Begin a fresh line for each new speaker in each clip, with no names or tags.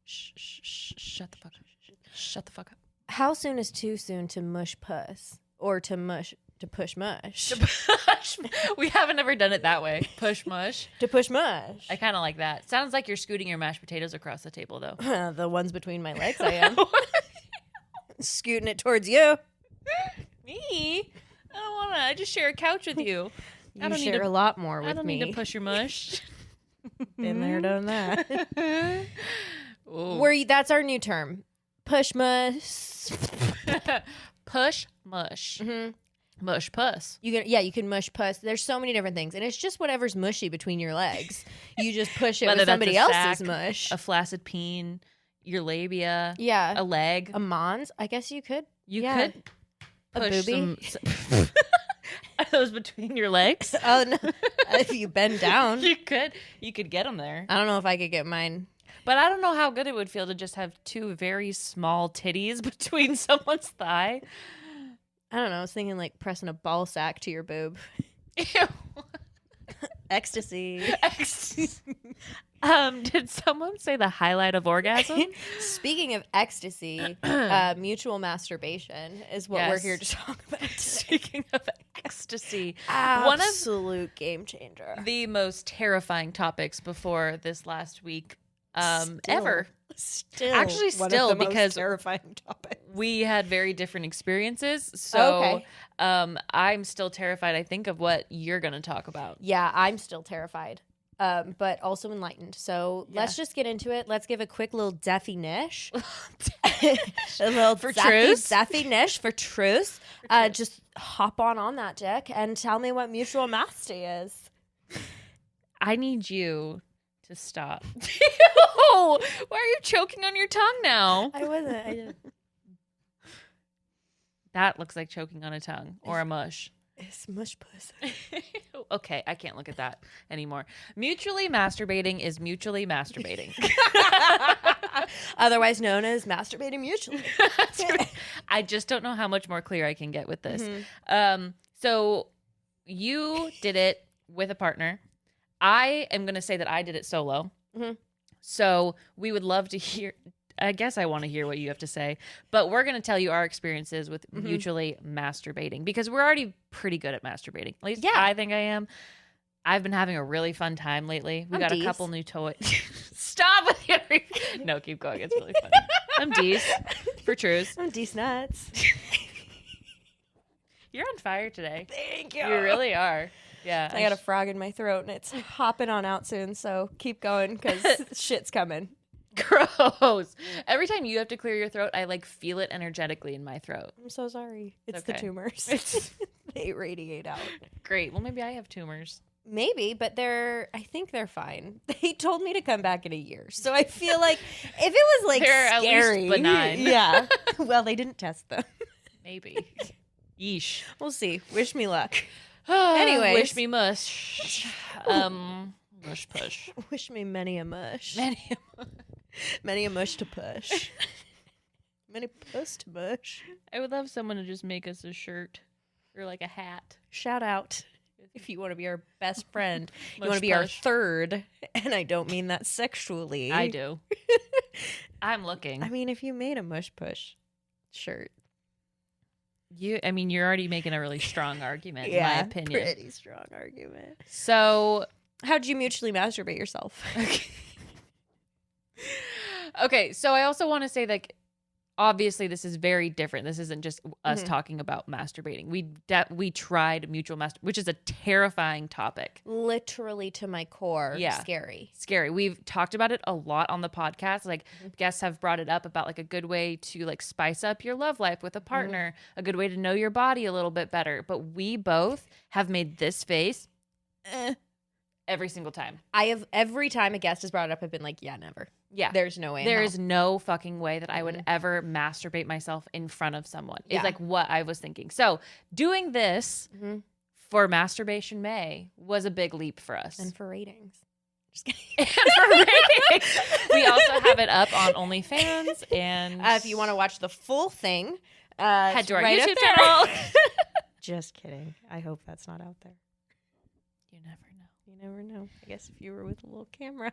Shut the fuck up. Shut the fuck up.
How soon is too soon to mush puss or to push mush?
We haven't ever done it that way. Push mush.
To push mush.
I kind of like that. Sounds like you're scooting your mashed potatoes across the table, though.
The ones between my legs, I am. Scooting it towards you.
Me? I don't want to. I just share a couch with you. I don't
share
need to,
a lot more with me.
I don't need to push your mush.
Been there, done that. That's our new term. Push mush.
Push mush.
Mm-hmm.
Mush puss.
You can mush puss. There's so many different things, and it's just whatever's mushy between your legs. You just push it
Whether
with somebody
that's
else's
sack,
mush.
a flaccid peen, your labia,
Yeah,
a leg,
a mons. I guess you could.
You
yeah.
could
A
push
boobie.
Are those between your legs?
Oh no! If you bend down,
you could get them there.
I don't know if I could get mine.
But I don't know how good it would feel to just have two very small titties between someone's thigh.
I don't know. I was thinking like pressing a ball sack to your boob.
Ew.
Ecstasy.
Did someone say the highlight of orgasm?
Speaking of ecstasy, mutual masturbation is what we're here to talk about.
Speaking of ecstasy,
absolute game changer.
The most terrifying topics before this last week ever.
Still
Because
terrifying topics.
We had very different experiences, so I'm still terrified. I think of what you're going to talk about.
Yeah, I'm still terrified, but also enlightened. So let's just get into it. Let's give a quick little definition. A little
for truth.
Definition for truth. Just hop on that, Dick, and tell me what mutual masty is.
I need you to stop. Why are you choking on your tongue now?
I wasn't. I didn't.
That looks like choking on a tongue or a mush.
It's mush puss.
Okay, I can't look at that anymore. Mutually masturbating is mutually masturbating.
Otherwise known as masturbating mutually.
I just don't know how much more clear I can get with this.
Mm-hmm.
So you did it with a partner. I am going to say that I did it solo.
Mm-hmm.
So we would love to hear, I guess I want to hear what you have to say, but we're going to tell you our experiences with mutually masturbating because we're already pretty good at masturbating. At least I think I am. I've been having a really fun time lately. We got a couple new toys. Stop with your... No, keep going. It's really fun. I'm D's for truth.
I'm D's nuts.
You're on fire today.
Thank you.
You really are. Yeah.
I got a frog in my throat and it's hopping on out soon, so keep going because shit's coming.
Gross. Every time you have to clear your throat, I like feel it energetically in my throat.
I'm so sorry. It's
okay.
The tumors. They radiate out.
Great. Well, maybe I have tumors.
Maybe, but I think they're fine. They told me to come back in a year. So I feel like if it was like
they're
scary,
at least benign.
Yeah. Well, they didn't test them.
Maybe. Yeesh.
We'll see. Wish me luck.
Anyways. Wish me mush. Mush push.
Wish me many a mush.
Many
a mush to push. Many puss to mush.
I would love someone to just make us a shirt or like a hat.
Shout out if you want to be our best friend. You want to be
push.
our third. And I don't mean that sexually.
I do. I'm looking.
I mean, if you made a mush push shirt.
You're already making a really strong argument, in my opinion.
Pretty strong argument.
So,
how did you mutually masturbate yourself?
Okay, so I also want to say that obviously this is very different. This isn't just us talking about masturbating. We tried mutual which is a terrifying topic.
Literally to my core.
Yeah. Scary. We've talked about it a lot on the podcast. Like guests have brought it up about like a good way to like spice up your love life with a partner, a good way to know your body a little bit better. But we both have made this face every single time.
Every time a guest has brought it up, I've been like, yeah, never.
Yeah.
There's no way.
There is no fucking way that I would ever masturbate myself in front of someone.
Yeah.
Is like what I was thinking. So doing this for Masturbation May was a big leap for us.
And for ratings. Just kidding.
And for ratings. We also have it up on OnlyFans. And
if you want to watch the full thing,
head to our
right
YouTube channel.
Just kidding. I hope that's not out there.
You never know.
You never know. I guess if you were with a little camera.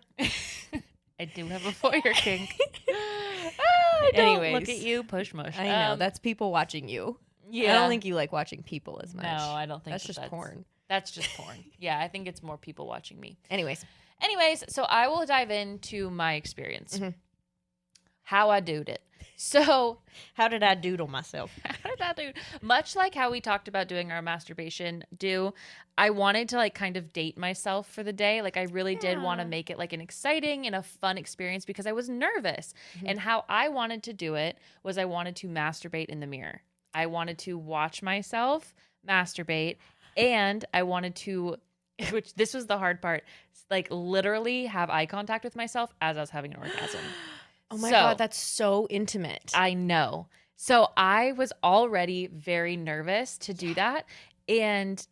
I do have a voyeur kink. I don't
Anyways.
look at you, push mush.
I know. That's people watching you.
yeah.
I don't think you like watching people as much.
No, I don't think
that's just porn.
That's just porn. Yeah, I think it's more people watching me.
Anyways,
so I will dive into my experience. How I doed it. So,
how did I doodle myself?
how did I do? Much like how we talked about doing our masturbation I wanted to like kind of date myself for the day. Like I really did want to make it like an exciting and a fun experience because I was nervous. And how I wanted to do it was I wanted to masturbate in the mirror. I wanted to watch myself masturbate, and I wanted to, which this was the hard part, like literally have eye contact with myself as I was having an orgasm.
Oh my God, that's so intimate.
I know. So I was already very nervous to do that.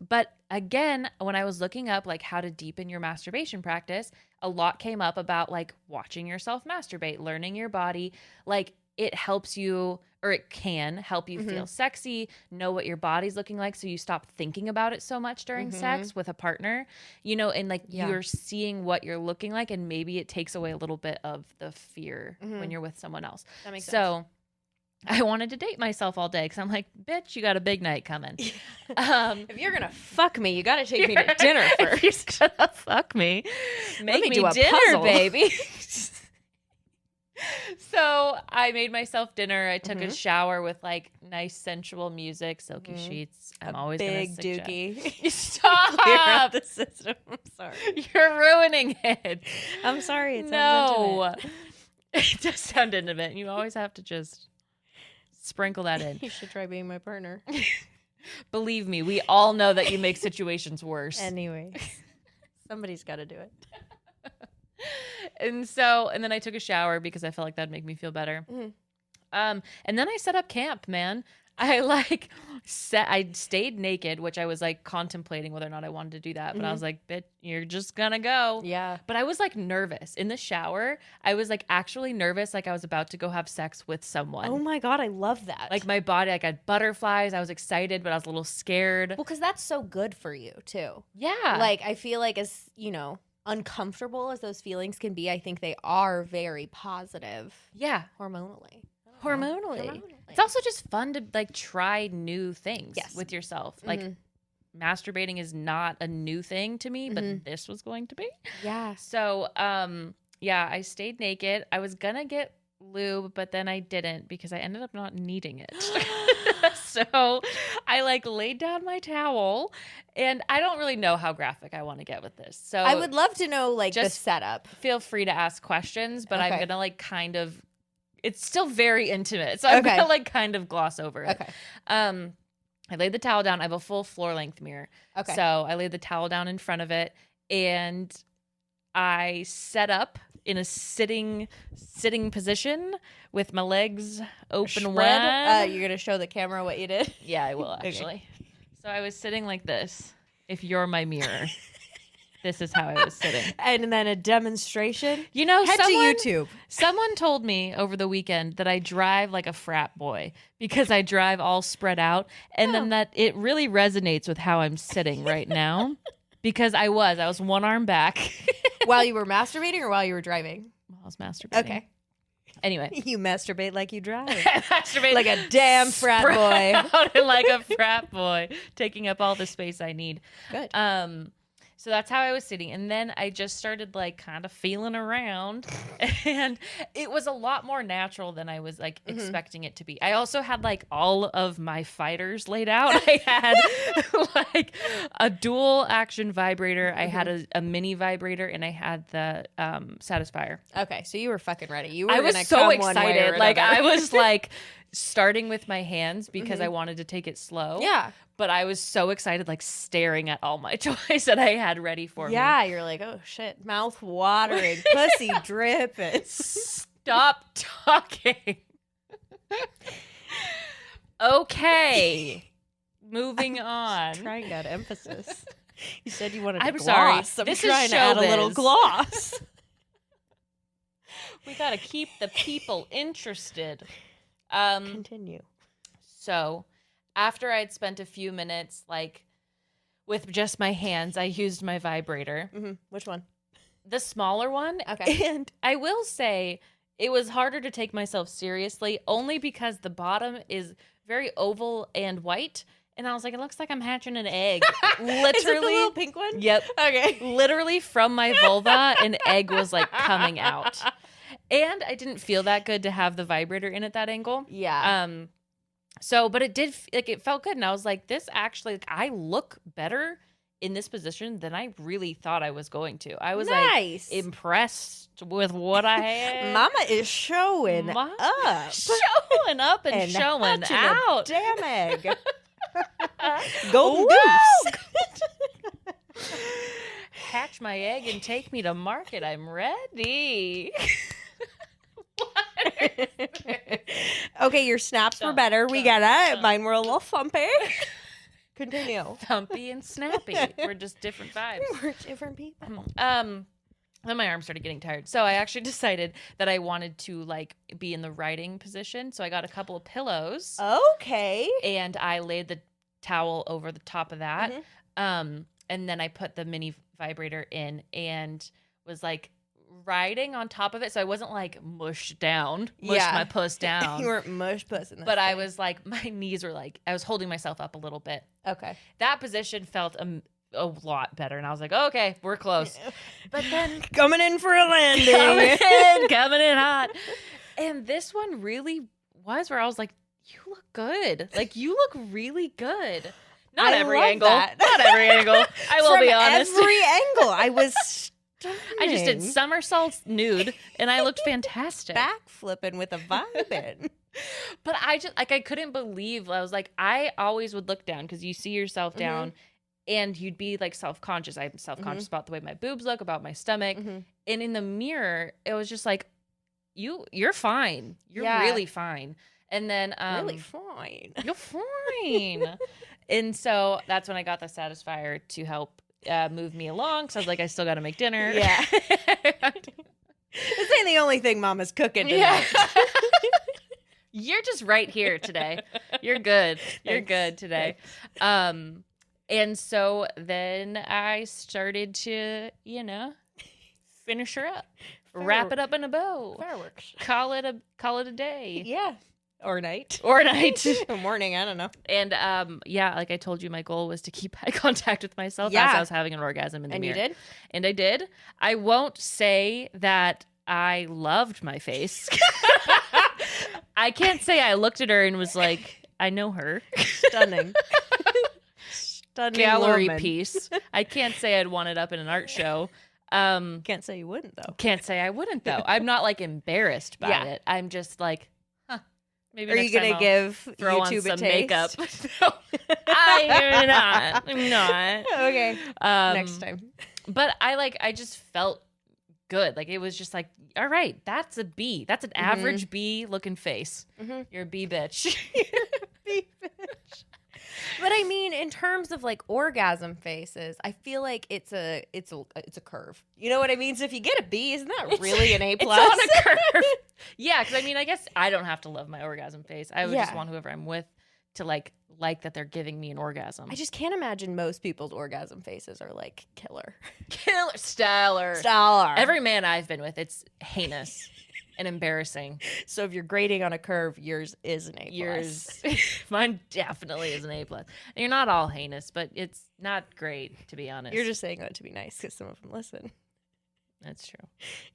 But again, when I was looking up like how to deepen your masturbation practice, a lot came up about like watching yourself masturbate, learning your body. Like it helps you, or it can help you feel sexy, know what your body's looking like, so you stop thinking about it so much during sex with a partner, and like you're seeing what you're looking like, and maybe it takes away a little bit of the fear when you're with someone else.
That makes sense.
So I wanted to date myself all day because I'm like, bitch, you got a big night coming.
If you're gonna fuck me, you gotta take me to dinner first.
If you're gonna fuck me, make me
do a
dinner,
puzzle.
baby. So I made myself dinner. I took a shower with like nice sensual music, silky sheets. I'm always
big
gonna suggest.
dookie.
Stop!
Clear out the system. I'm sorry.
You're ruining it.
I'm sorry. It sounds intimate.
It does sound intimate. You always have to just sprinkle that in.
You should try being my partner.
Believe me, we all know that you make situations worse.
Anyways, somebody's got to do it.
And then I took a shower because I felt like that'd make me feel better. And then I set up camp, man. I stayed naked, which I was like contemplating whether or not I wanted to do that. But I was like, bitch, you're just gonna go.
Yeah.
But I was like nervous in the shower. I was like actually nervous. Like I was about to go have sex with someone.
Oh my God, I love that.
Like my body, like I had butterflies. I was excited, but I was a little scared.
well, because that's so good for you too.
Yeah.
Like I feel like as uncomfortable as those feelings can be, I think they are very positive.
Yeah.
Hormonally.
It's also just fun to like try new things with yourself. Like masturbating is not a new thing to me, but this was going to be.
Yeah.
So, I stayed naked. I was gonna get lube, but then I didn't because I ended up not needing it. So I like laid down my towel, and I don't really know how graphic I want to get with this. So
I would love to know like the
just
setup.
feel free to ask questions, but I'm
Okay.
gonna like kind of, it's still very intimate, so I'm
Okay.
gonna like kind of gloss over it.
Okay.
I laid the towel down. I have a full floor length mirror.
Okay.
So I laid the towel down in front of it, and I set up in a sitting position with my legs open wide.
You're gonna show the camera what you did.
Yeah, I will actually. So I was sitting like this. If you're my mirror, this is how I was sitting.
And then a demonstration.
You know,
Head to YouTube.
Someone told me over the weekend that I drive like a frat boy because I drive all spread out, and then that it really resonates with how I'm sitting right now because I was one arm back.
While you were masturbating or while you were driving?
I was masturbating.
Okay.
Anyway.
You masturbate like you drive.
Masturbate
Like a damn frat boy.
Out like a frat boy, taking up all the space I need.
Good.
So that's how I was sitting. And then I just started like kind of feeling around, and it was a lot more natural than I was like expecting it to be. I also had like all of my fighters laid out. I had like a dual action vibrator. I had a mini vibrator, and I had the Satisfier.
Okay, so you were fucking ready. You were
I was
gonna
so
come one way or
excited. Like
another.
I was like starting with my hands because I wanted to take it slow.
Yeah.
But I was so excited, like staring at all my toys that I had ready for me.
Yeah, you're like, oh shit, mouth watering, pussy dripping.
Stop talking. Okay. Moving on.
Trying that emphasis. You said you wanted
I'm
gloss.
sorry.
I'm
This is
trying to add a little
showbiz.
gloss.
We got to keep the people interested.
Continue.
So after I'd spent a few minutes, like with just my hands, I used my vibrator.
Which one?
The smaller one.
Okay.
And I will say it was harder to take myself seriously only because the bottom is very oval and white. And I was like, it looks like I'm hatching an egg. Literally.
Is it the little pink one?
Yep.
Okay.
Literally from my vulva, an egg was like coming out. And I didn't feel that good to have the vibrator in at that angle.
Yeah.
But it did, like, it felt good. And I was like, this actually, like, I look better in this position than I really thought I was going to. I was
nice.
like impressed with what I had.
Mama is showing up.
Showing up and showing out.
Damn egg. Golden goose.
Hatch my egg and take me to market. I'm ready.
Okay, your snaps were better. We got it. Mine were a little thumpy. Continue.
Thumpy and snappy. We're just different vibes.
We're different people.
Then my arm started getting tired. So I actually decided that I wanted to like be in the riding position. So I got a couple of pillows.
Okay.
And I laid the towel over the top of that. And then I put the mini vibrator in and was like riding on top of it. So I wasn't like mushed my puss down.
You weren't mush pussing.
But I was like, my knees were like, I was holding myself up a little bit.
Okay.
That position felt a lot better. And I was like, okay, we're close. But then
coming in for a landing.
coming in hot. And this one really was where I was like, you look good. Like, you look really good. Not every angle. Not every angle. I will be honest.
Every angle. I was stunning.
I just did somersaults nude and I looked fantastic.
Back flipping with a vibe in.
But I just, like, I couldn't believe, I was like, I always would look down because you see yourself down and you'd be like self-conscious. I'm self-conscious about the way my boobs look, about my stomach. And in the mirror, it was just like, you're fine. You're really fine. And then
really fine.
You're fine. And so that's when I got the Satisfier to help move me along. So I was like, I still got to make dinner.
Yeah. This ain't the only thing Mama's cooking tonight.
Yeah. You're just right here today. You're good. You're good today. And so then I started to, finish her up. Wrap it up in a bow.
Fireworks.
Call it a day.
Yeah. Or night.
Or night.
Or morning, I don't know.
And like I told you, my goal was to keep eye contact with myself as I was having an orgasm in the mirror.
And you did?
And I did. I won't say that I loved my face. I can't say I looked at her and was like, I know her.
Stunning. Stunning
gallery
woman.
piece. I can't say I'd want it up in an art show.
Can't say you wouldn't, though.
Can't say I wouldn't, though. I'm not like embarrassed by it. I'm just like, maybe
are you going to give
throw
YouTube
on some
a taste?
makeup? No, I'm not. I'm not.
Okay. Next time.
But I just felt good. Like, it was just like, all right, that's a B. That's an average B looking face. You're a B bitch.
B bitch. But I mean, in terms of like orgasm faces, I feel like it's a curve. You know what I mean? So if you get a B, isn't that really an A plus?
It's on a curve. Yeah, because I mean, I guess I don't have to love my orgasm face. I would just want whoever I'm with to like that they're giving me an orgasm.
I just can't imagine most people's orgasm faces are like killer.
Stellar. Every man I've been with, it's heinous and embarrassing.
So if you're grading on a curve, yours is an A+.
Mine definitely is an A+. And you're not all heinous, but it's not great, to be honest.
You're just saying that to be nice because some of them listen.
That's true.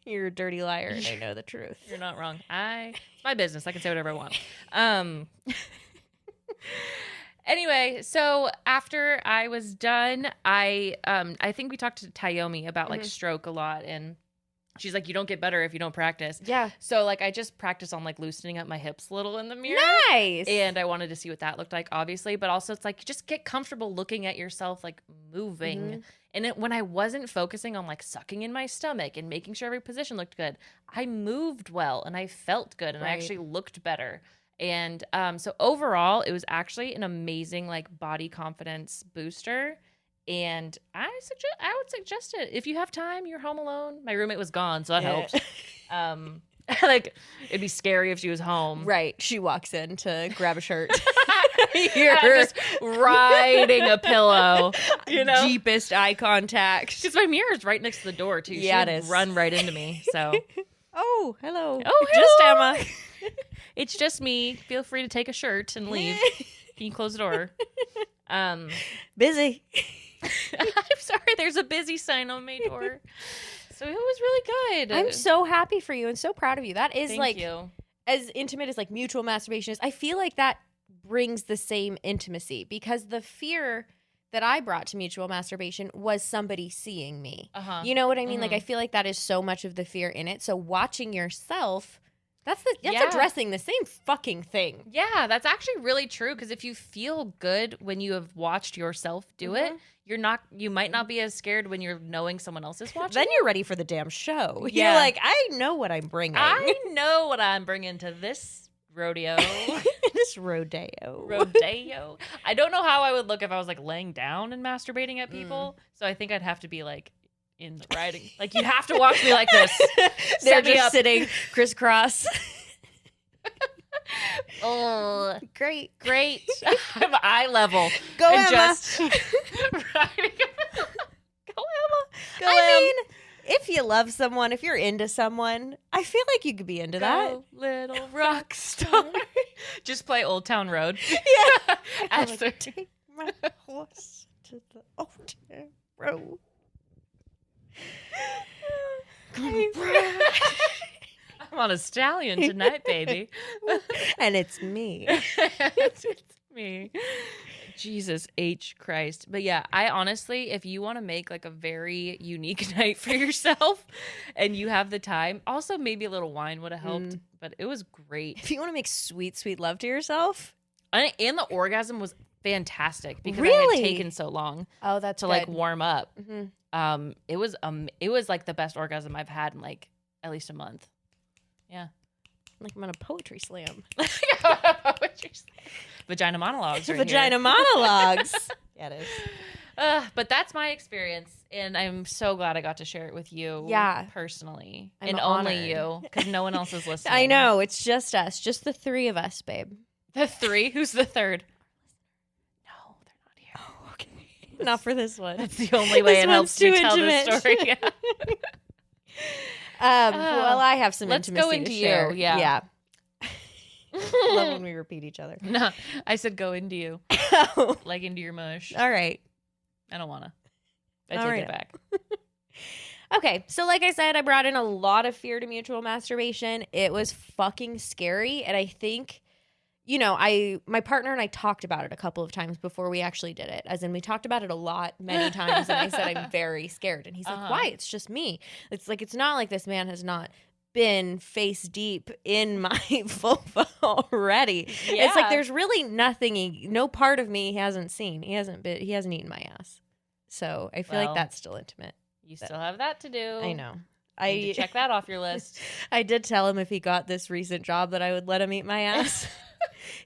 You're a dirty liar and I know the truth.
You're not wrong. It's my business. I can say whatever I want. Anyway, so after I was done, I think we talked to Tayomi about like stroke a lot, and she's like, you don't get better if you don't practice.
Yeah.
So like I just practice on like loosening up my hips a little in the mirror.
Nice.
And I wanted to see what that looked like, obviously, but also it's like just get comfortable looking at yourself like moving. And when I wasn't focusing on like sucking in my stomach and making sure every position looked good, I moved well and I felt good and I actually looked better. And so overall, it was actually an amazing like body confidence booster. And I would suggest it if you have time. You're home alone. My roommate was gone, so that helped. Like it'd be scary if she was home.
Right. She walks in to grab a shirt. You're
I'm just riding a pillow, you know?
deepest eye contact.
Because my mirror is right next to the door, too.
Yeah,
She
it
would
is.
run right into me, so.
Oh, hello.
Oh,
Just
hello.
Emma.
It's just me. Feel free to take a shirt and leave. Can you close the door?
Busy.
I'm sorry, there's a busy sign on my door. So it was really good.
I'm so happy for you and so proud of you. That is
Thank you.
as intimate as like mutual masturbation is. I feel like that brings the same intimacy because the fear that I brought to mutual masturbation was somebody seeing me.
Uh-huh.
You know what I mean? Like
Mhm.
I feel like that is so much of the fear in it. So watching yourself, that's
Yeah.
addressing the same fucking thing.
Yeah, that's actually really true because if you feel good when you have watched yourself do it, you might not be as scared when you're knowing someone else is watching.
Then you're ready for the damn show.
Yeah.
You're like, I know what I'm bringing.
I know what I'm bringing to this rodeo.
This rodeo.
Rodeo. I don't know how I would look if I was like laying down and masturbating at people. So I think I'd have to be like in the riding. Like you have to watch me like this.
They're
Set me
just
up.
sitting crisscross.
Oh,
Great.
I'm eye level.
Go,
and
Emma.
just riding. Go, Emma.
Go, I mean, if you love someone, if you're into someone, I feel like you could be into that.
Go, little rock star. Just play Old Town Road.
Yeah.
At
Like,
13.
take my horse to the old town road.
I'm on a stallion tonight, baby.
And it's me.
it's me. Jesus H. Christ. But yeah, I honestly, if you want to make like a very unique night for yourself and you have the time, also maybe a little wine would have helped, but it was great.
If you want to make sweet, sweet love to yourself.
And the orgasm was fantastic because I
Really?
had taken so long
Oh, that's
to like warm up.
Mm-hmm.
It was like the best orgasm I've had in like at least a month. Yeah.
Like I'm on a poetry slam.
Vagina monologues. Right
Vagina
here.
monologues. Yeah, it is.
But that's my experience, and I'm so glad I got to share it with you.
Yeah.
Personally,
I'm
and only
honored.
you, because no one else is listening.
I know. It's just us. Just the three of us, babe.
The three. Who's the third? No, they're not here.
Oh, okay. Not for this one.
That's the only way
This
it
one's
helps you
too
tell
intimate.
the story. Yeah.
Well, I have some
Let's
intimacy
go into
to
you.
share.
Yeah.
Love when we repeat each other.
No, I said go into you, like into your mush.
All right.
I don't wanna. I
All
take
right.
it back.
Okay, so like I said, I brought in a lot of fear to mutual masturbation. It was fucking scary, and I think, you know, my partner and I talked about it a couple of times before we actually did it. As in, we talked about it a lot, many times, and I said I'm very scared, and he's like, "Why? It's just me." It's like it's not like this man has not been face deep in my vulva already.
Yeah.
It's like there's really nothing, no part of me he hasn't seen. He hasn't eaten my ass. So I feel
Well,
like that's still intimate.
You still have that to do.
I know.
You need to check that off your list.
I did tell him if he got this recent job that I would let him eat my ass.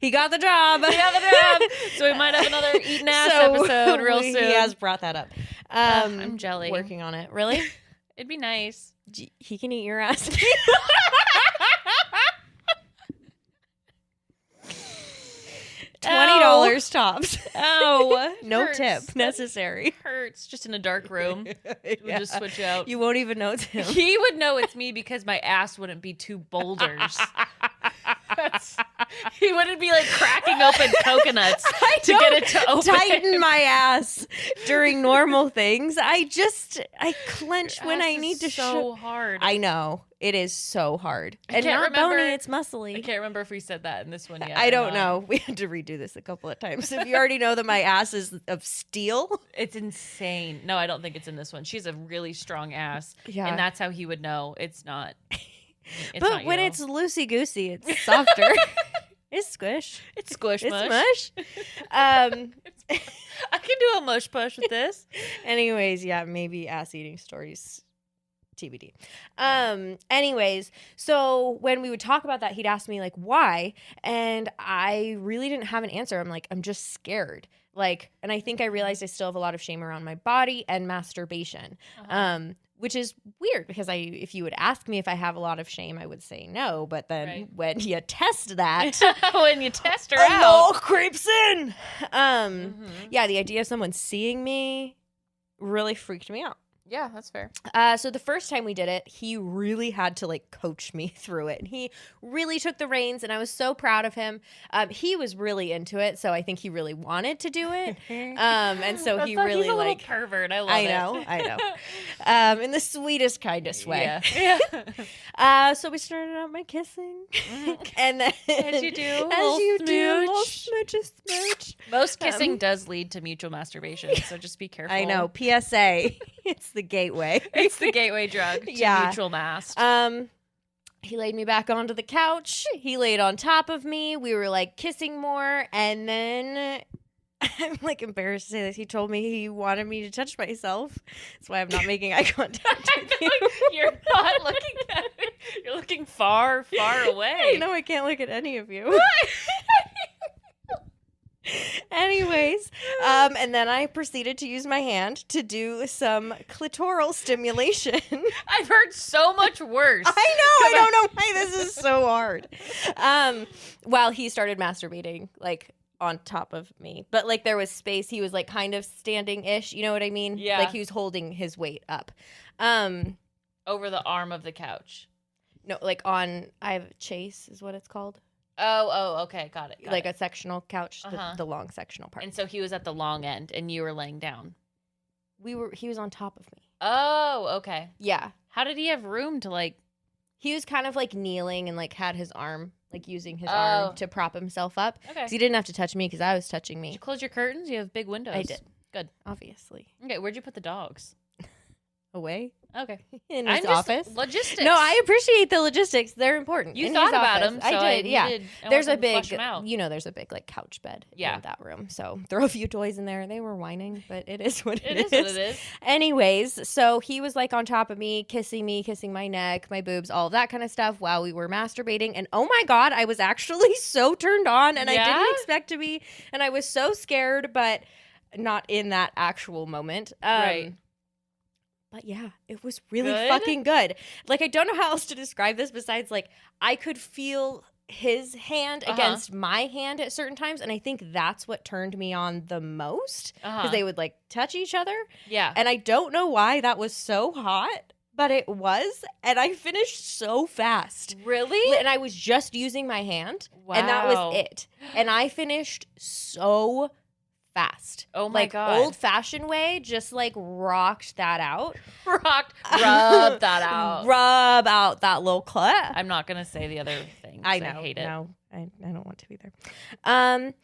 He got the job.
He got the job. So we might have another eating ass episode real soon.
He has brought that up.
I'm jelly.
Working on it. Really?
It'd be nice.
He can eat your ass. $20 tops.
Oh,
No
hurts.
tip necessary.
Hurts. Just in a dark room. We'll just switch out.
You won't even know it's him.
He would know it's me because my ass wouldn't be two boulders. He wouldn't be like cracking open coconuts to get it to open.
Tighten my ass during normal things. I clench when
Ass
I
is
need to
so hard.
I know. It is so hard. And
can't
not
remember-
bony, it's
I
muscly.
can't remember if we said that in this one yet.
I
or
don't
not.
know. We had to redo this a couple of times. If you already know that my ass is of steel.
It's insane. No, I don't think it's in this one. She's a really strong ass.
Yeah.
And that's how he would know it's not. It's
But
not
when
you.
it's loosey-goosey, it's softer. It's squish.
It's squish
It's
mush.
mush.
I can do a mush push with this.
Anyways, yeah, maybe ass eating stories TBD. Anyways, so when we would talk about that, he'd ask me like, why? And I really didn't have an answer. I'm like, I'm just scared. Like, and I think I realized I still have a lot of shame around my body and masturbation. which is weird because if you would ask me if I have a lot of shame, I would say no. But then when you test that,
when you test her
a
out,
law creeps in. Yeah, the idea of someone seeing me really freaked me out.
Yeah, that's fair.
So the first time we did it, he really had to like coach me through it. And he really took the reins, and I was so proud of him. He was really into it, so I think he really wanted to do it. And so he really
he's a
like
pervert. I love it.
I know. In the sweetest, kindest way.
Yeah.
So we started out by kissing, and then
as you do,
little smooch.
Most kissing does lead to mutual masturbation, so just be careful.
I know. PSA. It's the gateway.
It's the gateway drug to mutual mast.
He laid me back onto the couch. He laid on top of me. We were like kissing more, and then I'm like embarrassed to say this. He told me he wanted me to touch myself. That's why I'm not making eye contact with you.
You're not looking at me. You're looking far, far away.
I know I can't look at any of you. Anyways, and then I proceeded to use my hand to do some clitoral stimulation.
I've heard so much worse.
I know. I don't know why this is so hard. While he started masturbating, like on top of me, but like there was space. He was like kind of standing-ish. You know what I mean?
Yeah.
Like he was holding his weight up.
Over the arm of the couch.
No, like on. I have chase is what it's called.
Oh, okay, got it.
Like a sectional couch,
Uh-huh.
the long sectional part.
And so he was at the long end, and you were laying down.
He was on top of me.
Oh, okay.
Yeah.
How did he have room to like?
He was kind of like kneeling and like had his arm, like using his arm to prop himself up.
Okay.
'Cause he didn't have to touch me because I was touching me.
Did you close your curtains? You have big windows.
I did.
Good.
Obviously.
Okay, where'd you put the dogs?
Away
Okay.
in
I'm
his
just
office.
logistics.
No, I appreciate the logistics. They're important.
You
in
thought
his
about
office.
them. So
I did. Yeah.
There's
There's a big,
Out.
there's a big like couch bed
Yeah.
in that room. So throw a few toys in there. They were whining, but it is what
It is what it is.
Anyways, so he was like on top of me, kissing my neck, my boobs, all of that kind of stuff while we were masturbating. And oh my God, I was actually so turned on, and I didn't expect to be. And I was so scared, but not in that actual moment.
Right.
But yeah, it was really
Good?
fucking good. Like, I don't know how else to describe this besides, like, I could feel his hand against my hand at certain times. And I think that's what turned me on the most. Because they would, like, touch each other.
Yeah.
And I don't know why that was so hot, but it was. And I finished so fast.
Really?
And I was just using my hand.
Wow.
And that was it. And I finished so fast.
Oh my
like,
God.
Old fashioned way, just like rocked that out.
Rub that out.
Rub out that little clit.
I'm not gonna say the other thing.
I know.
I hate it.
No, I don't want to either. And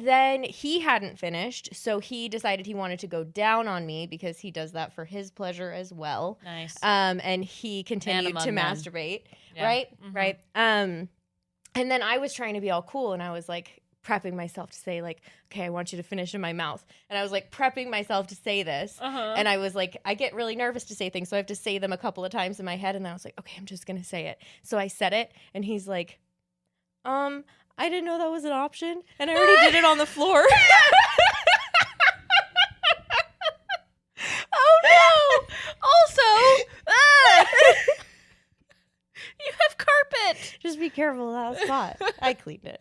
then he hadn't finished, so he decided he wanted to go down on me because he does that for his pleasure as well.
Nice.
And he continued to masturbate. Yeah. Right? Mm-hmm. Right. And then I was trying to be all cool, and I was like prepping myself to say, like, okay, I want you to finish in my mouth. And I was like prepping myself to say this. And I was like, I get really nervous to say things, so I have to say them a couple of times in my head. And I was like, okay, I'm just going to say it. So I said it, and he's like, I didn't know that was an option. And I already did it on the floor.
Oh no! Also, you have carpet.
Just be careful of that spot. I cleaned it.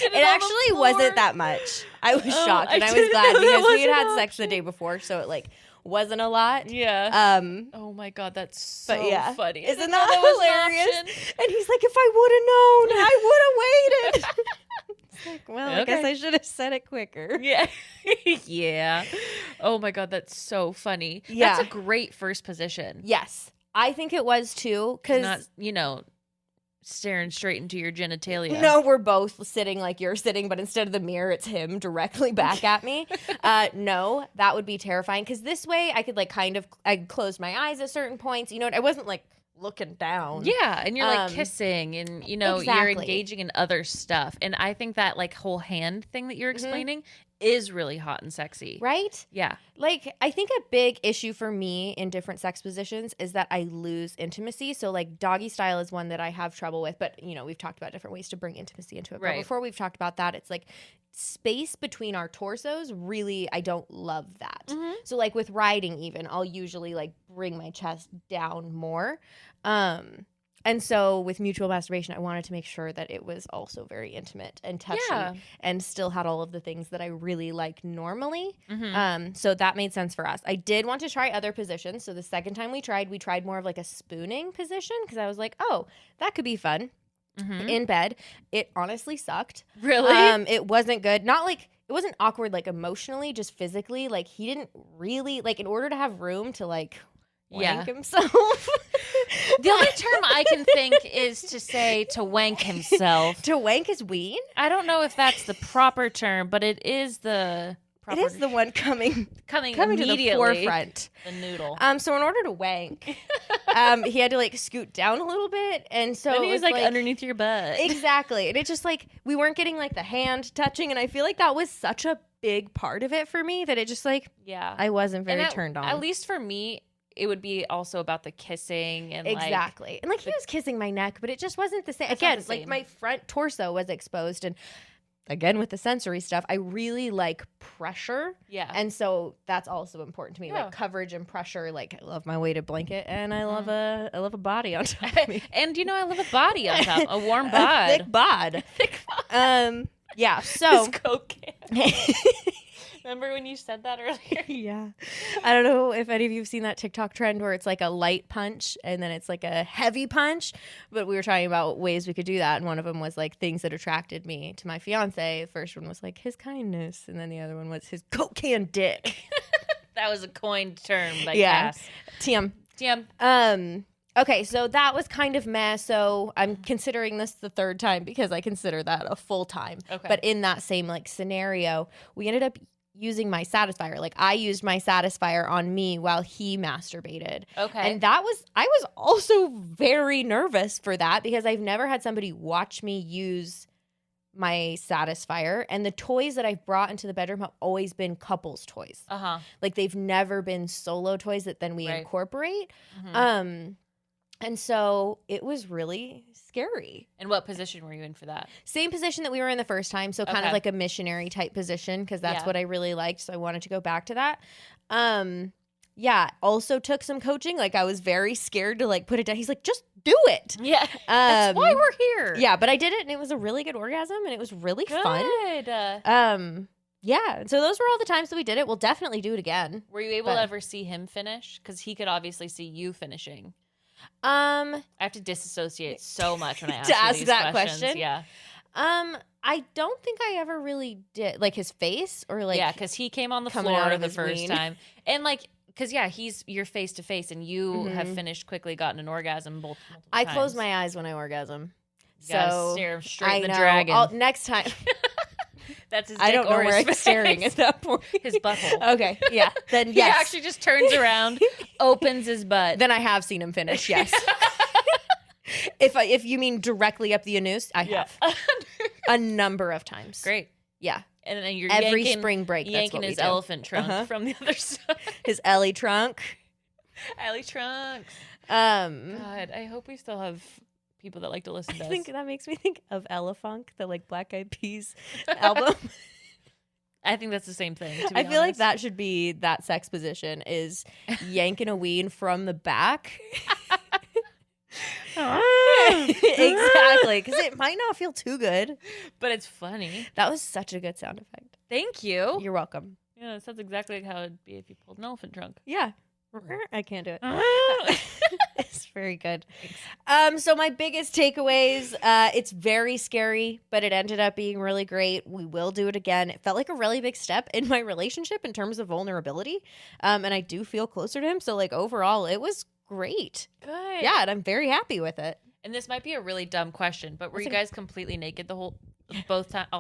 It
actually wasn't that much. I was shocked, and I was glad because we had had sex the day before, so it like wasn't a lot.
Yeah. Oh my God, that's so funny.
Isn't that hilarious? And he's like, if I would have known, I would have waited. It's like, well, I guess I should have said it quicker.
Yeah. Yeah. Oh my God, that's so funny.
Yeah.
That's a great first position.
Yes. I think it was too, because
not, staring straight into your genitalia.
No, we're both sitting like you're sitting, but instead of the mirror, it's him directly back at me. No, that would be terrifying, because this way I could like I closed my eyes at certain points. I wasn't like looking down.
Yeah, and you're like kissing, and you're
Exactly.
engaging in other stuff. And I think that like whole hand thing that you're explaining is really hot and sexy.
Right?
Yeah.
Like, I think a big issue for me in different sex positions is that I lose intimacy. So, like, doggy style is one that I have trouble with. But, you know, we've talked about different ways to bring intimacy into it.
Right.
But before we've talked about that, it's like space between our torsos, really, I don't love that.
Mm-hmm.
So, like, with riding even, I'll usually, like, bring my chest down more. And so with mutual masturbation, I wanted to make sure that it was also very intimate and touchy and still had all of the things that I really like normally.
Mm-hmm.
So that made sense for us. I did want to try other positions. So the second time we tried more of like a spooning position because I was like, oh, that could be fun in bed. It honestly sucked.
Really?
It wasn't good. Not like, it wasn't awkward like emotionally, just physically. Like he didn't really, like in order to have room to like wank himself.
The only term I can think is to say to wank himself.
To wank his ween?
I don't know if that's the proper term, but it is the proper.
It is the one coming
immediately
to the forefront.
The noodle.
So in order to wank, he had to like scoot down a little bit, and so
Then he
it
was like underneath your butt.
Exactly, and it just like we weren't getting like the hand touching, and I feel like that was such a big part of it for me that it just like I wasn't very turned on.
At least for me, it would be also about the kissing and
exactly. And like he was kissing my neck, but it just wasn't the same. Again, like my front torso was exposed, and again with the sensory stuff, I really like pressure.
Yeah.
And so that's also important to me. Like coverage and pressure. Like I love my weighted blanket, and I love a body on top of me.
And you know, I love a body on top, a warm bod.
Thick bod. Thick bod. Yeah, so
this Coke can. Remember when you said that earlier?
Yeah. I don't know if any of you have seen that TikTok trend where it's like a light punch and then it's like a heavy punch. But we were talking about ways we could do that. And one of them was like things that attracted me to my fiance. The first one was like his kindness. And then the other one was his Coke can dick.
That was a coined term by Cass.
TM. Okay, so that was kind of meh. So I'm considering this the third time because I consider that a full time.
Okay.
But in that same like scenario, we ended up using my satisfier. Like I used my satisfier on me while he masturbated.
Okay.
And I was also very nervous for that because I've never had somebody watch me use my satisfier, and the toys that I've brought into the bedroom have always been couples toys. Like they've never been solo toys that then we incorporate. And so it was really scary.
And what position were you in for that?
Same position that we were in the first time. So kind of like a missionary type position because that's what I really liked. So I wanted to go back to that. Yeah. Also took some coaching. Like I was very scared to like put it down. He's like, just do it.
Yeah. That's why we're here.
Yeah. But I did it and it was a really good orgasm and it was really fun. Yeah. So those were all the times that we did it. We'll definitely do it again.
Were you able to ever see him finish? Because he could obviously see you finishing. I have to disassociate so much when I ask you these questions. Yeah.
I don't think I ever really did like his face or like
because he came on the floor the first time, and like because he's you're face to face, and you have finished quickly, gotten an orgasm both.
I close my eyes when I orgasm,
so stare straight in the dragon.
Next time.
That's his.
I don't know where I'm staring at that point.
His butthole.
Okay, yeah. Then
he actually just turns around, opens his butt.
Then I have seen him finish. Yes. If you mean directly up the anus, I have a number of times.
Great.
Yeah.
And then you're
every spring break.
Yanking his elephant trunk from the other side.
His Ellie trunk.
Ellie trunks. God, I hope we still have people that like to listen to us.
I think that makes me think of Elefunk, the like Black Eyed Peas album.
I think that's the same thing.
I feel like that should be that sex position is yanking a ween from the back. Exactly, because it might not feel too good,
but it's funny.
That was such a good sound effect.
Thank you.
You're welcome.
Yeah, that's exactly how it'd be if you pulled an elephant trunk.
Yeah. I can't do it. It's very good. So my biggest takeaways, it's very scary, but it ended up being really great. We will do it again. It felt like a really big step in my relationship in terms of vulnerability. And I do feel closer to him. So like overall, it was great.
Good.
Yeah, and I'm very happy with it.
And this might be a really dumb question, but were you guys completely naked all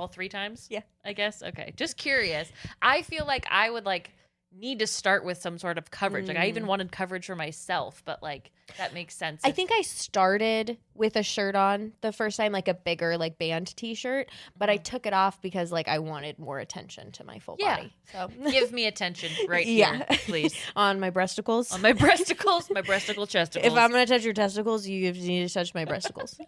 3 times?
Yeah.
I guess. Okay. Just curious. I feel like I would like need to start with some sort of coverage. Like I even wanted coverage for myself, but like that makes sense.
I think I started with a shirt on the first time, like a bigger like band t-shirt, but I took it off because like I wanted more attention to my full body. So
give me attention right here, please.
On my breasticles.
On my breasticles, my breasticle chesticles.
If I'm going to touch your testicles, you need to touch my breasticles.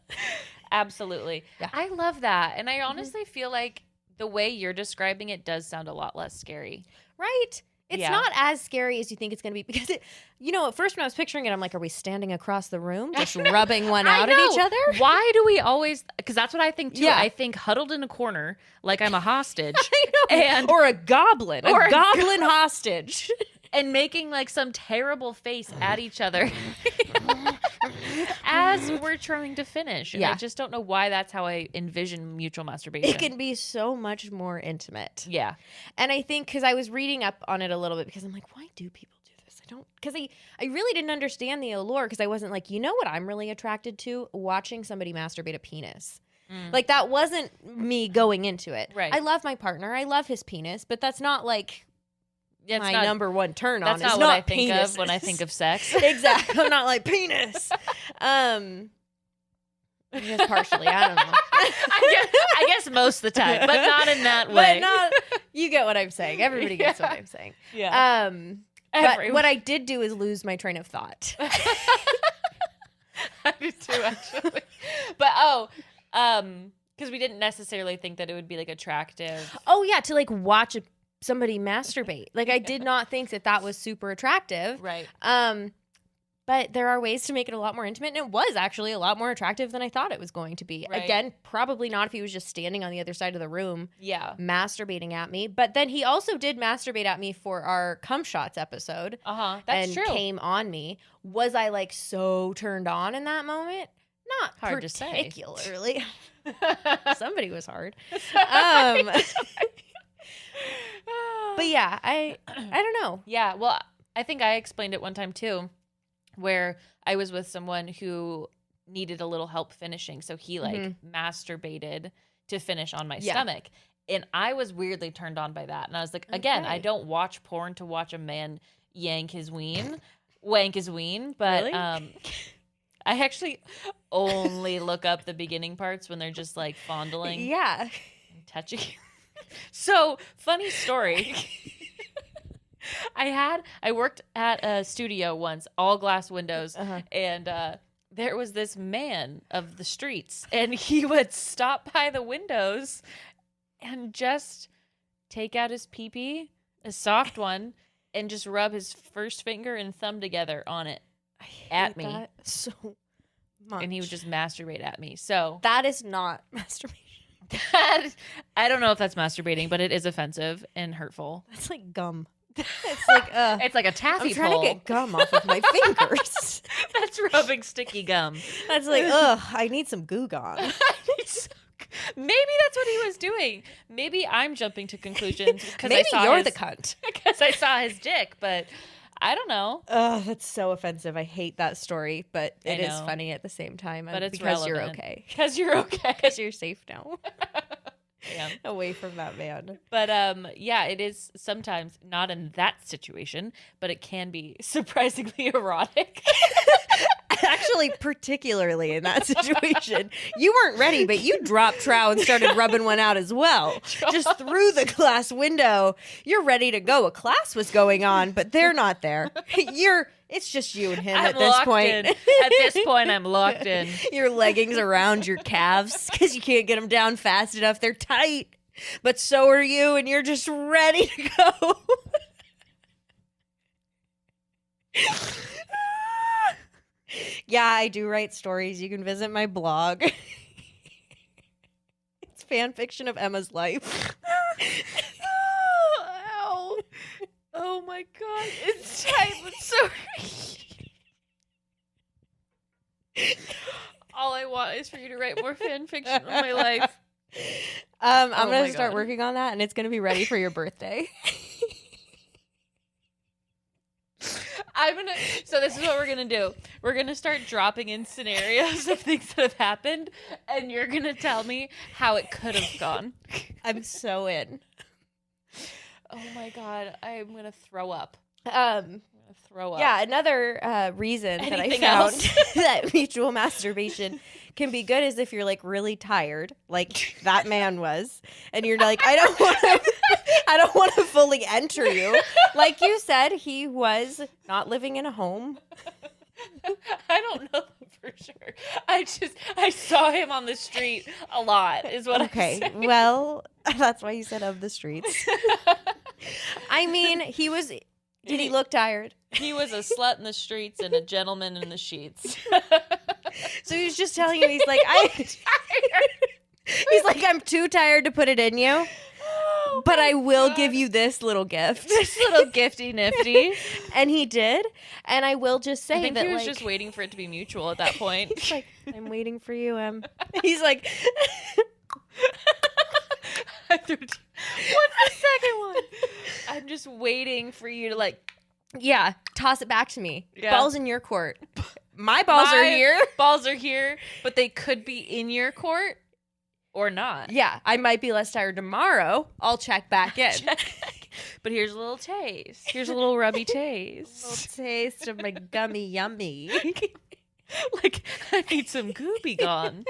Absolutely.
Yeah.
I love that. And I honestly feel like the way you're describing it does sound a lot less scary.
Right? It's not as scary as you think it's going to be because, at first when I was picturing it, I'm like, are we standing across the room just rubbing one out at each other?
Why do we always, because that's what I think too.
Yeah.
I think huddled in a corner like I'm a hostage.
Or a goblin.
Or
a goblin hostage.
And making like some terrible face at each other as we're trying to finish. And I just don't know why that's how I envision mutual masturbation.
It can be so much more intimate.
Yeah.
And I think because I was reading up on it a little bit because I'm like, why do people do this? Because I really didn't understand the allure because I wasn't like, you know what I'm really attracted to? Watching somebody masturbate a penis. Like that wasn't me going into it.
Right.
I love my partner. I love his penis, but that's not like my number one turn on.
That's not what I think of when I think of sex.
Exactly. I'm not like penis. I guess partially. I don't know.
I guess most of the time, but not in that way.
You get what I'm saying. Everybody gets what I'm saying.
Yeah.
But what I did do is lose my train of thought.
I do too, actually. But because we didn't necessarily think that it would be like attractive.
Oh yeah, to like watch somebody masturbate. Like I did not think that was super attractive.
Right.
But there are ways to make it a lot more intimate, and it was actually a lot more attractive than I thought it was going to be.
Right.
Again, probably not if he was just standing on the other side of the room masturbating at me. But then he also did masturbate at me for our cum shots episode.
That's true.
Came on me. Was I like so turned on in that moment? Not
hard to say.
Particularly. Somebody was hard. But yeah, I don't know.
Yeah, well, I think I explained it one time too, where I was with someone who needed a little help finishing. So he like masturbated to finish on my stomach. And I was weirdly turned on by that. And I was like, again, I don't watch porn to watch a man wank his ween. But
Really?
I actually only look up the beginning parts when they're just like fondling.
Yeah.
And touching. So, funny story. I worked at a studio once, all glass windows, and there was this man of the streets, and he would stop by the windows and just take out his pee-pee, a soft one, and just rub his first finger and thumb together on it at me.
That so much.
And he would just masturbate at me. So
that is not masturbation.
I don't know if that's masturbating, but it is offensive and hurtful.
That's like gum. It's like
it's like a taffy
I'm trying
pull.
to get gum off of my fingers.
That's rubbing sticky gum.
That's like, I need some goo gone.
Maybe that's what he was doing. Maybe I'm jumping to conclusions because
maybe you're the cunt.
Because I saw his dick, but I don't know.
Oh, that's so offensive. I hate that story, but it is funny at the same time.
But it's
because
relevant.
you're okay.
Because you're okay.
Because you're safe now.
Yeah.
Away from that man.
But yeah, it is sometimes not in that situation, but it can be surprisingly erotic.
Actually, particularly in that situation. You weren't ready, but you dropped trow and started rubbing one out as well. Just through the glass window. You're ready to go. A class was going on, but they're not there. It's just you and him at this point.
At this point, I'm locked in.
Your leggings around your calves because you can't get them down fast enough. They're tight, but so are you, and you're just ready to go. Yeah, I do write stories. You can visit my blog. It's fan fiction of Emma's life.
Ow. Oh my god, it's tight, but so. All I want is for you to write more fan fiction of my life.
I'm gonna start working on that, and it's gonna be ready for your birthday.
So this is what we're gonna do. We're gonna start dropping in scenarios of things that have happened, and you're gonna tell me how it could have gone.
I'm so in.
Oh my God, I'm gonna throw up. Throw up.
Yeah, another reason that I
Anything
found
else?
that mutual masturbation can be good is if you're like really tired, like that man was, and you're like, I don't want to fully enter you. Like you said, he was not living in a home.
I don't know for sure. I saw him on the street a lot, is what I'm
Okay,
saying.
well, that's why you said of the streets. I mean, he was. Did he look tired?
He was a slut in the streets and a gentleman in the sheets.
So he was just telling you, he's like, he's like, I'm too tired to put it in you, but I will give you this little gift.
This little gifty nifty.
And he did. And I will just say
I think
that
he was
like,
just waiting for it to be mutual at that point.
he's like, I'm waiting for you, He's like,
What's the second one? I'm just waiting for you to like,
yeah, toss it back to me.
Yeah.
Balls in your court. My balls are here.
Balls are here, but they could be in your court or not.
Yeah, I might be less tired tomorrow. I'll check back in.
But here's a little taste. Here's a little rubby taste.
Little taste of my gummy yummy.
Like, I need some goopy gone.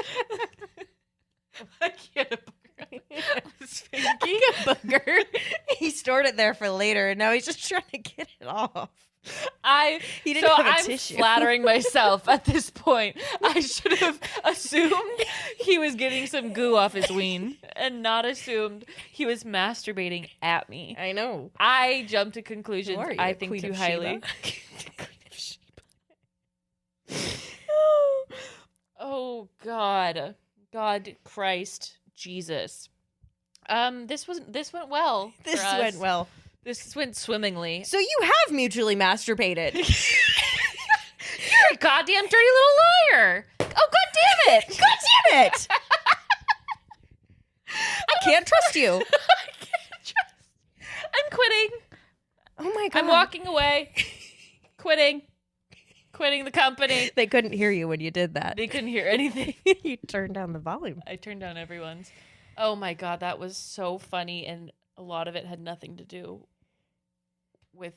I get a booger.
A booger. He stored it there for later, and now he's just trying to get it off. He didn't have a
I'm
tissue.
flattering myself at this point. I should have assumed he was getting some goo off his ween and not assumed he was masturbating at me.
I know.
I jumped to conclusions
Who are you,
I
the
think
Queen
too
of
highly.
Sheba?
Oh God. God Christ Jesus. This went well.
This
for us.
went well.
This went swimmingly.
So you have mutually masturbated.
You're a goddamn dirty little liar. Oh God damn it.
God damn it! I can't trust you.
I can't trust. I'm quitting.
Oh my God.
I'm walking away. Quitting the company.
They couldn't hear you when you did that.
They couldn't hear anything.
You turned down the volume.
I turned down everyone's. Oh my God, that was so funny, and a lot of it had nothing to do with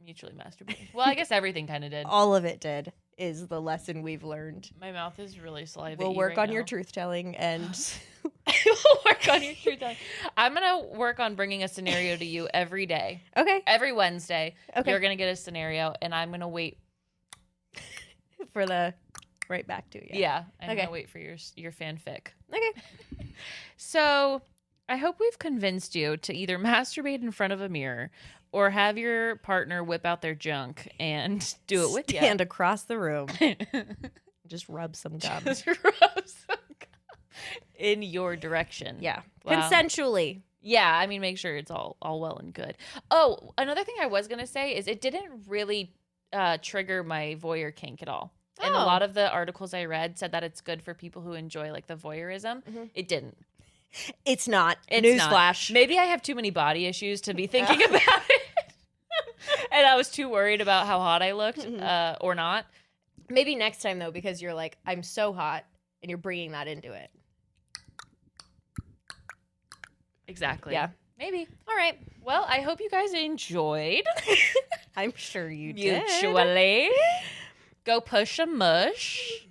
mutually masturbating. Well, I guess everything kind of did.
All of it did, is the lesson we've learned.
My mouth is really salivating.
We'll work
right
on your
now.
truth telling and
We'll work on your truth telling. I'm gonna work on bringing a scenario to you every day.
okay.
Every Wednesday,
Okay.
you're gonna get a scenario, and I'm gonna wait.
For the right back to you.
Yeah, I'm
Okay.
gonna wait for your fanfic.
Okay.
So, I hope we've convinced you to either masturbate in front of a mirror or have your partner whip out their junk and do it with you.
Stand across the room. Just rub some gum.
Just rub some gum in your direction.
Yeah.
Wow.
Consensually.
Yeah, I mean, make sure it's all well and good. Oh, another thing I was gonna say is it didn't really trigger my voyeur kink at all. And a
Oh.
lot of the articles I read said that it's good for people who enjoy like the voyeurism.
Mhm.
It didn't.
It's not.
It's
Newsflash.
not. Maybe I have too many body issues to be thinking about it. And I was too worried about how hot I looked or not.
Maybe next time, though, because you're like, I'm so hot, and you're bringing that into it.
Exactly.
Yeah.
Maybe.
All right.
Well, I hope you guys enjoyed.
I'm sure you did.
Mutually. Go push a mush.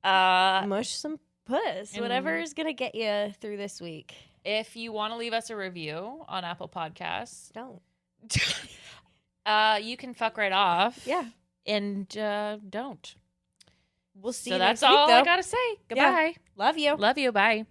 Mush some puss.
And-
Whatever is going to get you through this week.
If you want to leave us a review on Apple Podcasts,
Don't.
you can fuck right off.
Yeah.
And don't.
We'll see
So
you
that's
next week,
all
though.
I gotta say. Goodbye.
Love you.
Love you. Bye.